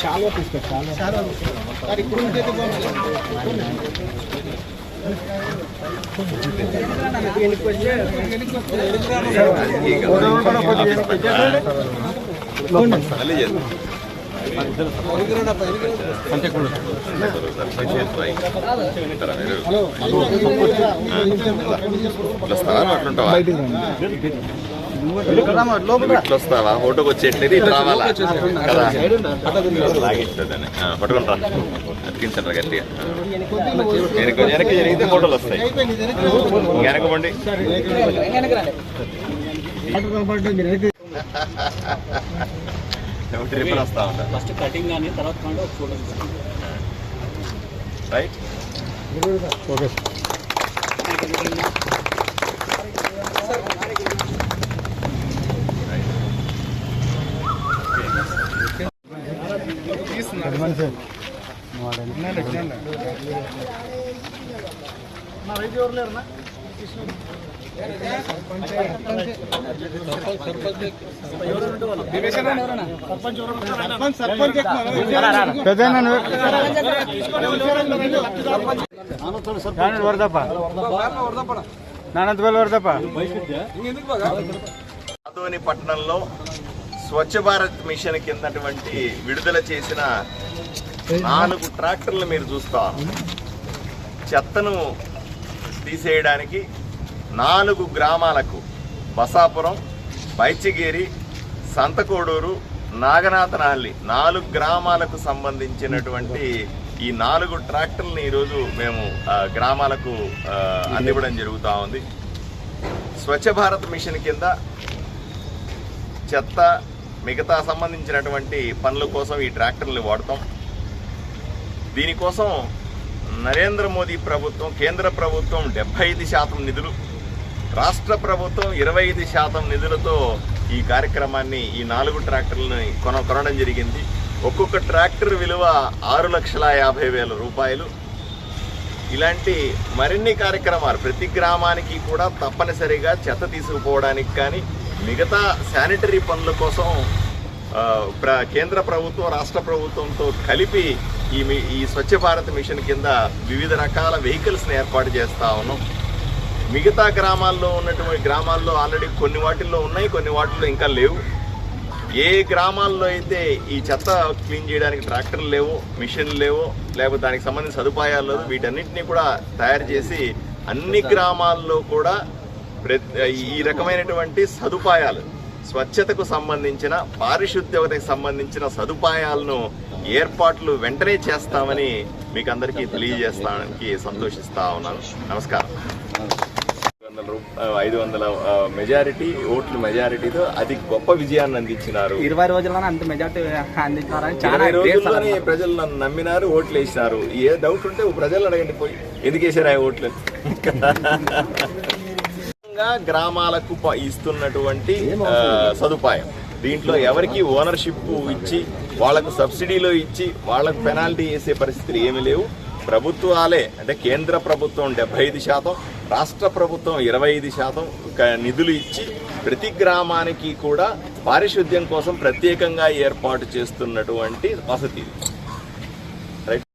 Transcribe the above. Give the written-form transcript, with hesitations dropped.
చాలా తీసుకో చాలా అట్లుంటావా ఇట్లా వస్తావా ఫోటోకి వచ్చేట్లేదు ఇట్లా రావాలా కదా లాగిస్తుందని పట్టుకుంటా అతికించండి గట్టిగా వెనక్కి జరిగితే ఫోటోలు వస్తాయి వెనకబండి ట్రిపుల్ వస్తా ఉంటా ఫస్ట్ కటింగ్ కానీ తర్వాత రైట్ ఓకే ఆదోని పట్టణంలో స్వచ్ఛ భారత్ మిషన్ కిందటువంటి విడుదల చేసిన 4 ట్రాక్టర్లు మీరు చూస్తారు. చెత్తను తీసేయడానికి 4 గ్రామాలకు బసాపురం, బైచిగేరి, సంతకోడూరు, నాగనాథనహల్లి 4 గ్రామాలకు సంబంధించినటువంటి ఈ 4 ట్రాక్టర్లను ఈరోజు మేము గ్రామాలకు అందివ్వడం జరుగుతూ ఉంది. స్వచ్ఛ భారత్ మిషన్ కింద చెత్త మిగతా సంబంధించినటువంటి పనుల కోసం ఈ ట్రాక్టర్లు వాడతాం. దీనికోసం నరేంద్ర మోదీ ప్రభుత్వం, కేంద్ర ప్రభుత్వం 75% నిధులు, రాష్ట్ర ప్రభుత్వం 25% నిధులతో ఈ కార్యక్రమాన్ని ఈ 4 ట్రాక్టర్లను కొనడం జరిగింది. ఒక్కొక్క ట్రాక్టర్ విలువ 6,50,000 రూపాయలు. ఇలాంటి మరిన్ని కార్యక్రమాలు ప్రతి గ్రామానికి కూడా తప్పనిసరిగా చెత్త తీసుకుపోవడానికి కానీ మిగతా శానిటరీ పనుల కోసం కేంద్ర ప్రభుత్వం రాష్ట్ర ప్రభుత్వంతో కలిపి ఈ స్వచ్ఛ భారత్ మిషన్ కింద వివిధ రకాల వెహికల్స్ని ఏర్పాటు చేస్తూ ఉన్నాం. మిగతా గ్రామాల్లో గ్రామాల్లో ఆల్రెడీ కొన్ని వాటిల్లో ఉన్నాయి, కొన్ని వాటిల్లో ఇంకా లేవు. ఏ గ్రామాల్లో అయితే ఈ చెత్త క్లీన్ చేయడానికి ట్రాక్టర్లు లేవో, మిషన్లు లేవో, లేకపోతే దానికి సంబంధించిన సదుపాయాలు లేవు, వీటన్నిటినీ కూడా తయారు చేసి అన్ని గ్రామాల్లో కూడా ఈ రకమైనటువంటి సదుపాయాలు, స్వచ్ఛతకు సంబంధించిన, పారిశుద్ధ్యతకు సంబంధించిన సదుపాయాలను ఏర్పాట్లు వెంటనే చేస్తామని మీకు అందరికీ తెలియజేస్తానికి సంతోషిస్తా ఉన్నాను. నమస్కారం. 500 మెజారిటీ ఓట్ల మెజారిటీతో అది గొప్ప విజయాన్ని అందించినారు. 20 రోజుల్లోనే అంత మెజారిటీ అందించినారు. 20 రోజుల్లోనే ప్రజలు నన్ను నమ్మినారు, ఓట్లు వేసినారు. ఏ డౌట్ ఉంటే ప్రజలు అడగండి, పోయి ఎందుకు వేసారు ఆ ఓట్లు. గ్రామాలకు ఇస్తున్నటువంటి సదుపాయం, దీంట్లో ఎవరికి ఓనర్షిప్ ఇచ్చి వాళ్లకు సబ్సిడీలో ఇచ్చి వాళ్లకు పెనాల్టీ వేసే పరిస్థితులు ఏమీ లేవు. ప్రభుత్వాలే అంటే కేంద్ర ప్రభుత్వం 75%, రాష్ట్ర ప్రభుత్వం 25% నిధులు ఇచ్చి ప్రతి గ్రామానికి కూడా పారిశుద్ధ్యం కోసం ప్రత్యేకంగా ఏర్పాటు చేస్తున్నటువంటి వసతి.